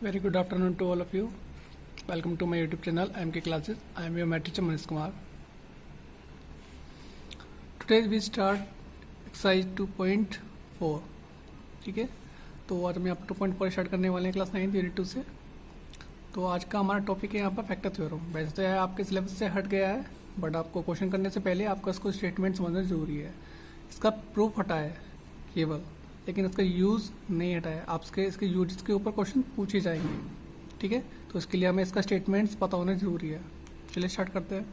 Very good afternoon to all of you. Welcome to my YouTube channel IMK Classes. I am your math teacher Manish Kumar. Today we start exercise 2.4. ठीक है, तो आज हम यहाँ पर 2.4 start करने वाले हैं क्लास 9 यूनिट 2 से। तो आज का हमारा टॉपिक है यहाँ पर फैक्टर थ्योरम। वैसे तो है आपके सिलेबस से हट गया है, बट आपको क्वेश्चन करने से पहले आपका इसको स्टेटमेंट समझना जरूरी है। इसका प्रूफ हटा है केवल, लेकिन इसका यूज़ नहीं हटा है। आपके इसके यूज के ऊपर क्वेश्चन पूछे जाएंगे, ठीक है। तो इसके लिए हमें इसका स्टेटमेंट्स पता होना जरूरी है। चलिए स्टार्ट करते हैं।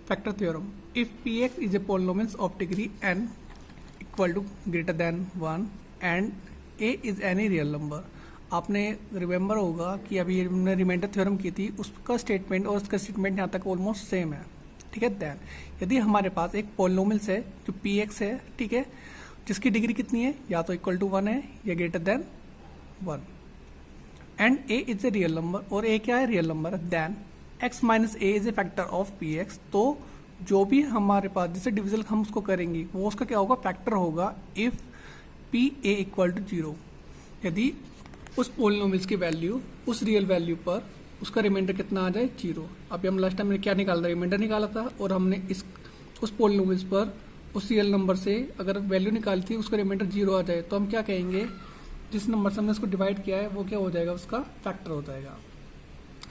Factor theorem. If P X is a polynomial of degree n equal to greater than 1 and a is any real number. आपने रिमेंबर होगा कि अभी हमने रिमाइंडर थ्योरम की थी, उसका स्टेटमेंट और उसका स्टेटमेंट यहाँ तक ऑलमोस्ट सेम है, ठीक है। देन यदि हमारे पास एक पॉलिनोमियल है जो पी एक्स है, ठीक है, जिसकी डिग्री कितनी है, या तो इक्वल टू 1 है या greater than 1, and a is a real number, और a क्या है, रियल नंबर है। Then x minus a is a factor of P X. तो जो भी हमारे पास जिसे डिविजन हम उसको करेंगे वो उसका क्या होगा, फैक्टर होगा if P a equal to 0। यदि उस पोलिनोमियल्स की वैल्यू उस रियल वैल्यू पर उसका रिमाइंडर कितना आ जाए, 0। अभी हम लास्ट टाइम में क्या निकाला था, रिमाइंडर निकाला था, और हमने उस पोलिनोमियल्स पर उस रियल नंबर से अगर वैल्यू निकाली थी, उसका रिमाइंडर 0 आ जाए, तो हम क्या कहेंगे, जिस नंबर से हमने उसको डिवाइड किया है वो क्या हो जाएगा, उसका फैक्टर हो जाएगा।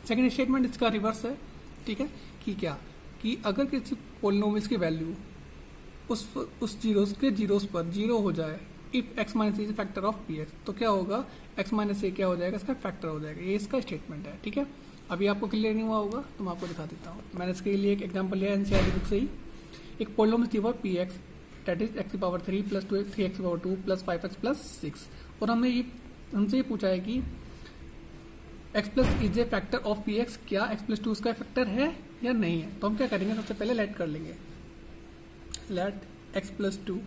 सेकंड स्टेटमेंट इसका रिवर्स है, ठीक है, कि क्या, कि अगर किसी पोलिनोमियल्स की वैल्यू उस जीरोस पर 0 हो जाए, if x minus A factor of P X, तो क्या होगा, x माइनस ए क्या हो जाएगा, इसका फैक्टर हो जाएगा। ये इसका स्टेटमेंट है, ठीक है। अभी आपको क्लियर नहीं हुआ होगा तो मैं आपको दिखा देता हूँ। मैंने इसके लिए एक एग्जाम्पल लिया एनसीईआरटी बुक से ही। एक पोलिनोमियल थी वो P x, that is x की पावर 3 प्लस 3x की पावर 2 प्लस 5x प्लस 6, और हमसे ये पूछा है कि x plus is a factor of P x, क्या x प्लस 2 उसका फैक्टर है या नहीं है। तो हम क्या करेंगे, सबसे पहले लेट कर लेंगे, let x plus 2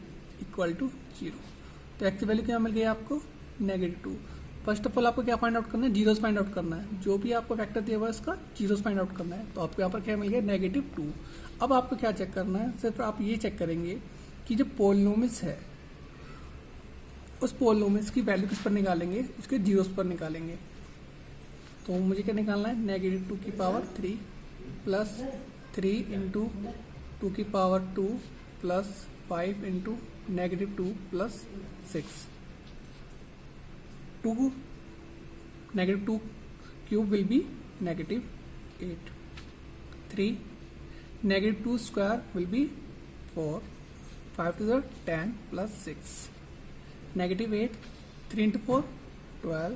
equal to 0। तो x की वैल्यू क्या मिल गई आपको, -2। फर्स्ट ऑफ ऑल आपको क्या फाइंड आउट करना है, जीरोस फाइंड आउट करना है। जो भी आपको फैक्टर दिया हुआ है इसका जीरोस फाइंड आउट करना है। तो आपको यहाँ पर क्या मिल गया, -2। अब आपको क्या चेक करना है, सिर्फ आप ये चेक करेंगे कि जो पोलिनोमियल्स है उस पोलिनोमियल्स की वैल्यू किस पर निकालेंगे, उसके जीरोस पर निकालेंगे। तो मुझे क्या निकालना है, -2 की पावर 3 प्लस 3 इंटू 2 की power 2 plus 5 into -2 plus 6। 2 cube will be -8। 3 -2 square will be 4, 5 to the 10 plus 6, -8, 3 into 4 12,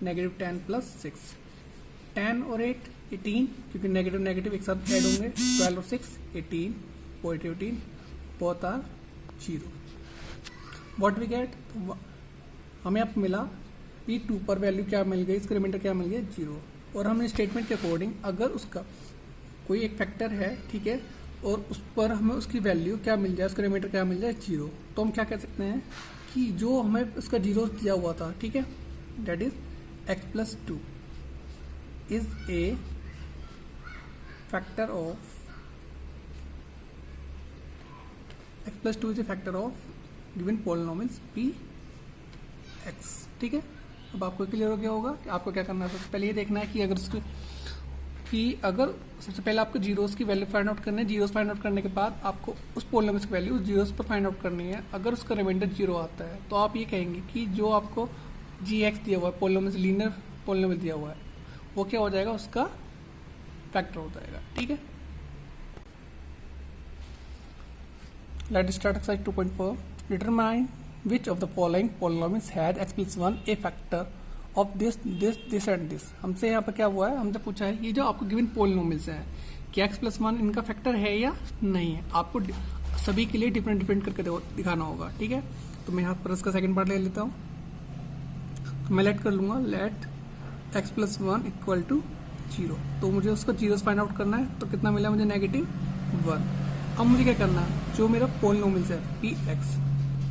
-10 plus 6, 10 और 8 18, क्योंकि नेगेटिव एक साथ ऐड होंगे, 12 और 6 18, 18 both are 0। What we get, हमें अब मिला P2 पर वैल्यू क्या मिल गई, इसका रिमाइंडर क्या मिल गया, 0। और हमने स्टेटमेंट के अकॉर्डिंग अगर उसका कोई एक फैक्टर है, ठीक है, और उस पर हमें उसकी वैल्यू क्या मिल जाए, उसका रिमाइंडर क्या मिल जाए, 0, तो हम क्या कह सकते हैं कि जो हमें उसका 0 दिया हुआ था, ठीक है, that is x plus 2 is a factor of given polynomials P x, ठीक है। अब आपको क्लियर हो गया होगा कि आपको क्या करना है। सबसे पहले ये देखना है कि अगर सबसे पहले आपको जीरोस की वैल्यू फाइंड आउट करनी है। जीरोस फाइंड आउट करने के बाद आपको उस पोलिनोमियल्स की वैल्यू उस जीरोस पर फाइंड आउट करनी है। अगर उसका रिमाइंडर 0 आता है तो आप ये कहेंगे कि जो आपको gx दिया हुआ है, पोलिनोमियल लीनियर पोलिनोमियल दिया हुआ है, वो क्या हो जाएगा, उसका फैक्टर हो जाएगा, ठीक है। Let start exercise 2.4। Determine which of the following polynomials had x plus 1 a factor of this and this। हमसे यहाँ पर क्या हुआ है, हमसे पूछा है ये जो आपको गिवन पोलिनोमियल्स हैं कि x plus 1 इनका फैक्टर है या नहीं है। आपको सभी के लिए डिफरेंट करके दिखाना होगा, ठीक है। तो मैं यहाँ पर इसका सेकंड पार्ट ले लेता हूँ। तो मैं लेट कर लूँगा, let x plus 1 equal to 0। तो मुझे उसका जीरोस फाइंड आउट करना है। तो कितना मिला मुझे, -1। अब मुझे क्या करना है, जो मेरा पोलिनोमियल्स है पी एक्स,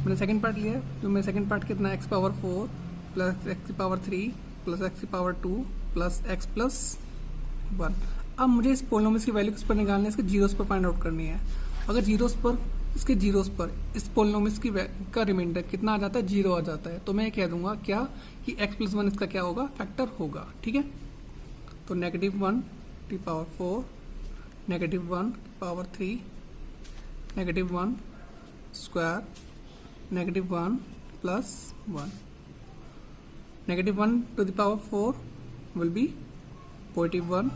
मैंने सेकंड पार्ट लिया है, जो मेरा सेकंड पार्ट कितना है, x पावर 4 प्लस x की पावर 3 प्लस x की पावर 2 प्लस x प्लस 1। अब मुझे इस पोलिनोमियल्स की वैल्यू किस पर निकालनी है, इसके जीरोस पर फाइंड आउट करनी है। अगर जीरोस पर इसके जीरोस पर इस पोलिनोमियल्स की का रिमाइंडर कितना आ जाता है, 0 आ जाता है। तो मैं कह दूंगा क्या कि x+1 इसका क्या होगा, फैक्टर होगा। ठीक है, तो -1 की पावर 4, -1 की power 3, -1 square, -1 plus 1, -1 to the power 4 will be +1,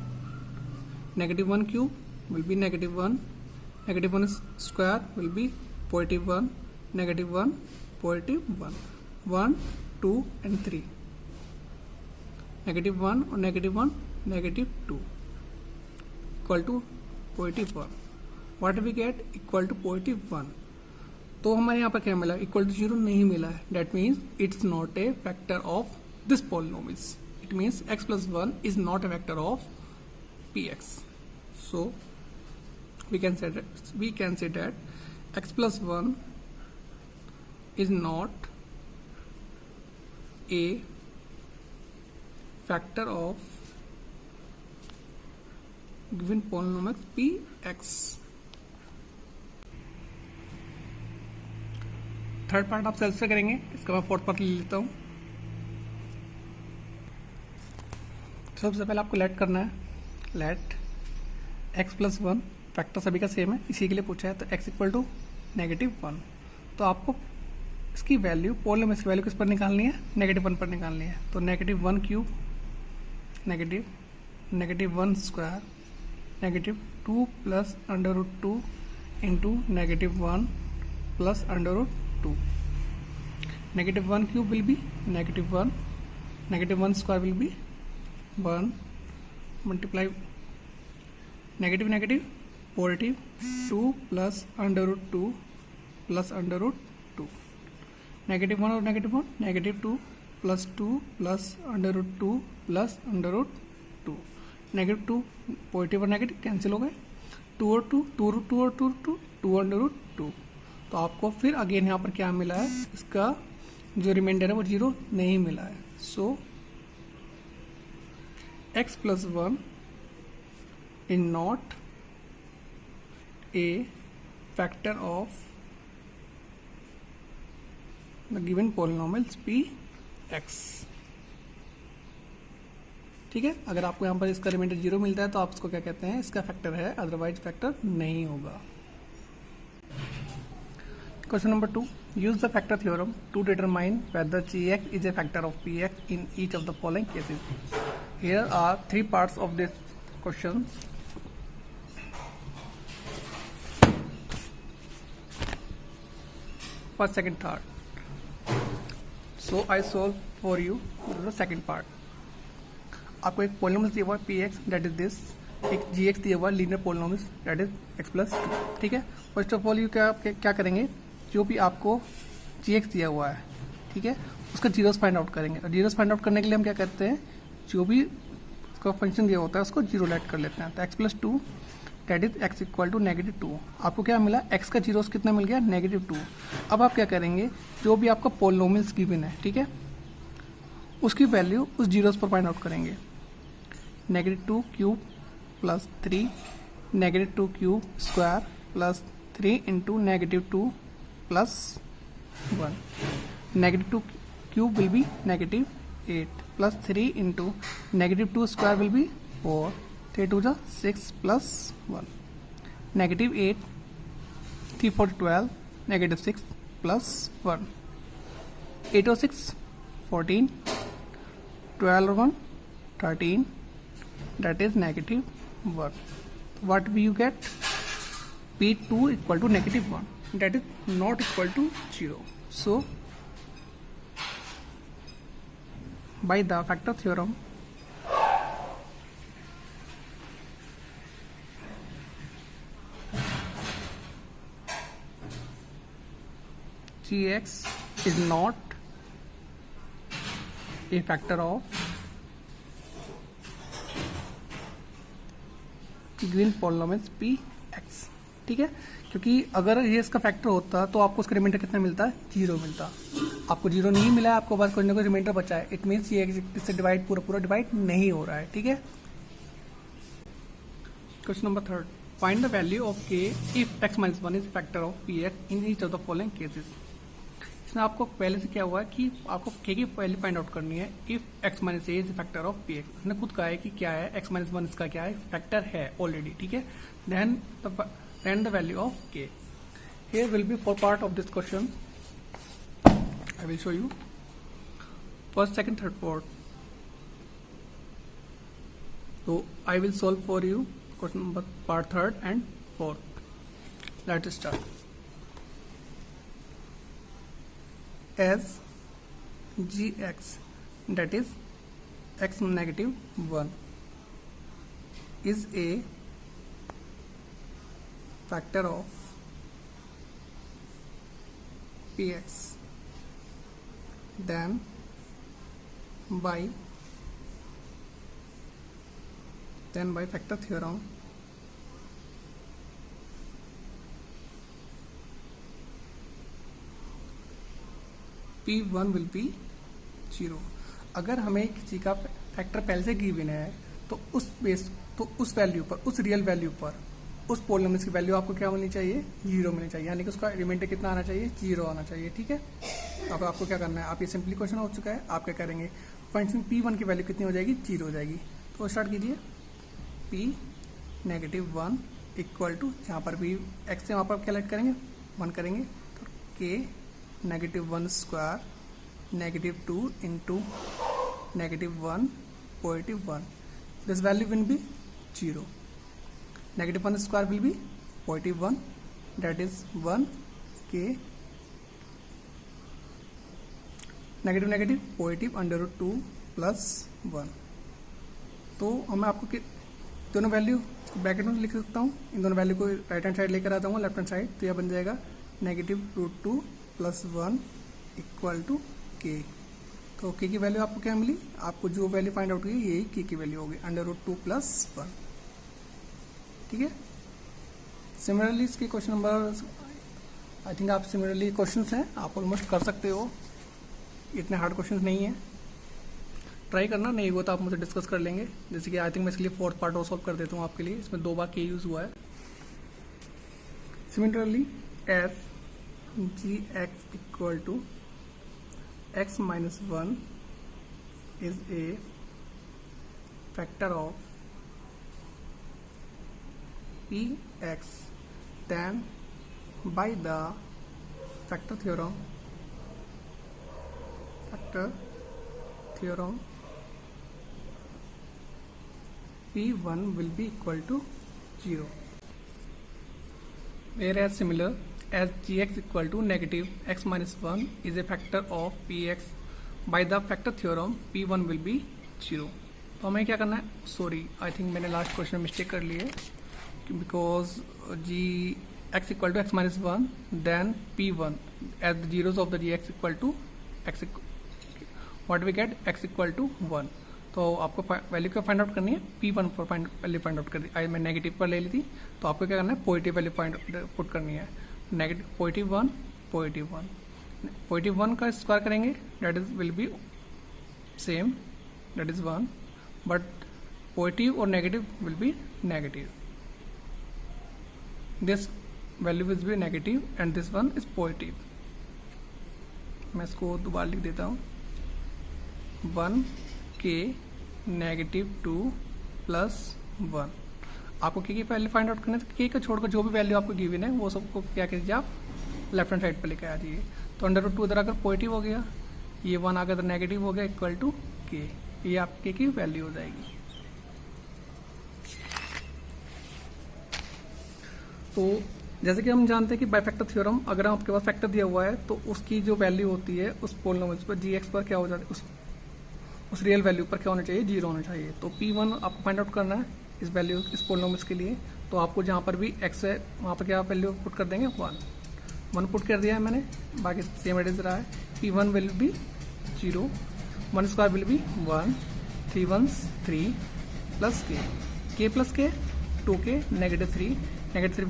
-1 cube will be -1, -1 square will be +1, -1, +1, 1, 2 and 3, -1 और -1 -2 equal to +1. What we get equal to +1. तो हमारे यहाँ पर क्या मिला, इक्वल टू 0 नहीं मिला है. That means it's not a factor of this polynomials. It means x+1 is not a factor of px. So we can say that x+1 is not a factor of given polynomial px. Third part आप self से करेंगे, इसका मैं fourth part ले लेता हूँ. सबसे पहले आपको लेट करना है. लेट x+1 फैक्टर सभी का सेम है, इसी के लिए पूछा है. तो x इक्वल टू -1. तो आपको इसकी वैल्यू, पोलिनोमियल की वैल्यू किस पर निकालनी है, -1 पर निकालनी है. तो -1 cube, -1 square, -2 plus √2 into -1 plus √2. -1 cube will be -1, -1 square will be 1, multiply negative positive 2 plus √2 plus √2, -1 और -1 -2 plus 2 plus √2 plus √2, -2 पॉजिटिव और नेगेटिव कैंसिल हो गए. 2 और 2 2 और 2 √2. तो आपको फिर अगेन यहाँ पर क्या मिला है, इसका जो रिमाइंडर है वो 0 नहीं मिला है. सो x+1 is not a factor of the given polynomials px. ठीक है, अगर आपको यहाँ पर इसका रिमाइंडर 0 मिलता है तो आप इसको क्या कहते हैं, इसका फैक्टर है, अदरवाइज फैक्टर नहीं होगा. Question number 2. Use the factor theorem to determine whether gx is a factor of px in each of the following cases. Here are 3 parts of this question. First, second, third. So I solve for you the second part. आपको एक polynomial दिया हुआ है px, that is this. एक gx दिया हुआ है linear polynomial, that is x+2. ठीक है, फर्स्ट ऑफ ऑल यू क्या करेंगे, जो भी आपको gx दिया हुआ है, ठीक है, उसका जीरोस फाइंड आउट करेंगे. और जीरोस फाइंड आउट करने के लिए हम क्या करते हैं, जो भी उसका फंक्शन दिया होता है उसको जीरो लेट कर लेते हैं. तो x+2 that is x equal to -2. आपको क्या मिला, x का जीरोस कितना मिल गया, -2. अब आप क्या करेंगे, जो भी आपका पोलिनोमियल्स गिवन है, ठीक है, उसकी वैल्यू उस जीरोस पर फाइंड आउट करेंगे. -2 cube plus 3, -2 cube square plus 3 into -2 plus 1, -2 cube will be -8 plus 3 into -2 square will be 4, 3 to the 6 plus 1, -8, 3 4 12, -6 plus 1, 8 or 6 14, 12 or 1 13, that is -1. What will you get, p2 equal to -1. That is not equal to 0. So by the factor theorem, gx is not a factor of given polynomials px. ठीक है, क्योंकि अगर ये इसका factor होता तो आपको उसका रिमाइंडर कितना मिलता है, 0 मिलता. आपको 0 नहीं मिला है, आपको बस कोई ना कोई रिमाइंडर बचा है. इट मीन्स ये इससे डिवाइड पूरा डिवाइड नहीं हो रहा है. ठीक है. Question number 3. Find the value of k if x minus one is factor of P x in each of the following cases. इसमें आपको पहले से क्या हुआ है कि आपको के की वैल्यू फाइंड आउट करनी है if x minus a is factor of P x. इसने खुद कहा है कि क्या है, x माइनस वन इसका क्या है, फैक्टर है ऑलरेडी, ठीक है। देन द वैल्यू ऑफ के। Here will be 4 part of this question. I will show you first, second, third, fourth. So I will solve for you question number part third and fourth. Let's start. As gx, that is x negative 1, is a factor of px, then by factor theorem p1 will be 0। अगर हमें किसी का factor पहले से given है तो उस value पर, उस रियल वैल्यू पर, उस पॉलिनोमियल की वैल्यू आपको क्या मिलनी चाहिए, 0 मिलनी चाहिए, यानी कि उसका रिमाइंडर कितना आना चाहिए, 0 आना चाहिए, ठीक है। तो अब आपको क्या करना है, आप ये सिंपली क्वेश्चन हो चुका है, आप क्या करेंगे, फंक्शन p1 की वैल्यू कितनी हो जाएगी, 0 हो जाएगी। तो स्टार्ट कीजिए, p नेगेटिव 1 इक्वल टू, जहाँ पर भी x से वहाँ पर कैलकुलेट करेंगे 1 करेंगे, तो k negative 1 square negative 2 into negative 1 positive 1, this value will be 0। Negative 1 square will be positive 1, that is 1 k negative negative positive under root 2 plus 1। तो मैं आपको दोनों वैल्यू ब्रैकेट में लिख सकता हूँ, इन दोनों वैल्यू को राइट हैंड साइड लेकर आता हूँ लेफ्ट हैंड साइड, तो यह बन जाएगा negative root 2 plus 1 equal to k. तो के की वैल्यू आपको क्या मिली, आपको जो वैल्यू फाइंड आउट हुई यही के की वैल्यू होगी, अंडर रूट 2 प्लस 1, ठीक है। सिमिलरली इसके क्वेश्चन नंबर, आई थिंक आप सिमिलरली क्वेश्चंस हैं आप ऑलमोस्ट कर सकते हो, इतने हार्ड क्वेश्चंस नहीं है, ट्राई करना, नहीं हुआ तो आप मुझसे डिस्कस कर लेंगे। जैसे कि आई थिंक मैं इसके लिए 4th पार्ट और सॉल्व कर देता हूँ आपके लिए, इसमें 2 बार के यूज़ हुआ है। Similarly F G X equal to X minus 1 is a factor of px, then by the factor theorem p1 will be equal to 0, whereas similar as gx equal to negative x minus 1 is a factor of px, by the factor theorem p1 will be 0। तो हमें क्या करना है, sorry I think मैंने last question में mistake कर ली है, because gx equal to x minus 1, then p1 as the zeros of the gx equal to x, what we get, x equal to 1। तो आपको वैल्यू क्या फाइंड आउट करनी है, p1 पर वैल्यू फाइंड आउट कर दी, आई मैं नेगेटिव पर ले ली थी, तो आपको क्या करना है, पॉजिटिव वैल्यू पुट करनी है, नेगेटिव पॉजिटिव 1 पॉजिटिव 1 का स्क्वायर करेंगे, that is will be same, that is 1, but positive और negative will be negative, this value will be negative and this one is positive। मैं इसको दोबारा लिख देता हूँ, 1 k नेगेटिव 2 प्लस 1। आपको के की वैल्यू फाइंड आउट करना है, तो के का छोड़कर जो भी वैल्यू आपको गिवन है वो सबको क्या कीजिए, आप लेफ्ट हैंड साइड पर लेकर आ जाइए। तो अंडर रूट 2 इधर आकर पॉजिटिव हो गया, ये 1 आकर नेगेटिव हो गया, इक्वल टू के, ये आपके की वैल्यू हो जाएगी। तो जैसे कि हम जानते हैं कि बाय फैक्टर थ्योरम, अगर आपके पास फैक्टर दिया हुआ है तो उसकी जो वैल्यू होती है उस पॉलिनोमियल पर जीएक्स पर क्या हो जाती है, उस रियल वैल्यू पर क्या होना चाहिए, 0 होना चाहिए। तो p1 आपको फाइंड आउट करना है इस वैल्यू, इस पॉलिनोमियल के लिए। तो आपको जहाँ पर भी x है वहाँ पर क्या वैल्यू पुट कर देंगे, 1 पुट कर दिया है मैंने, बाकी सेम एडिस रहा है। p1 will be 0, 1 square will be 1, 3 1s 3 plus k plus के 2k नेगेटिव 3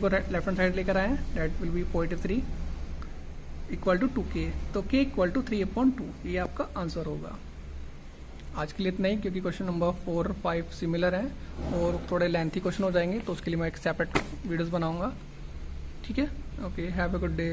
को लेफ्ट हैंड साइड लेकर आए हैं, that will be positive 3 equal to 2k। तो k इक्वल टू 3/2, ये आपका आंसर होगा। आज के लिए इतना ही, क्योंकि क्वेश्चन नंबर 4 5 सिमिलर हैं और थोड़े लेंथी क्वेश्चन हो जाएंगे, तो उसके लिए मैं एक सेपरेट वीडियोस बनाऊंगा। ठीक है, okay, have a good day.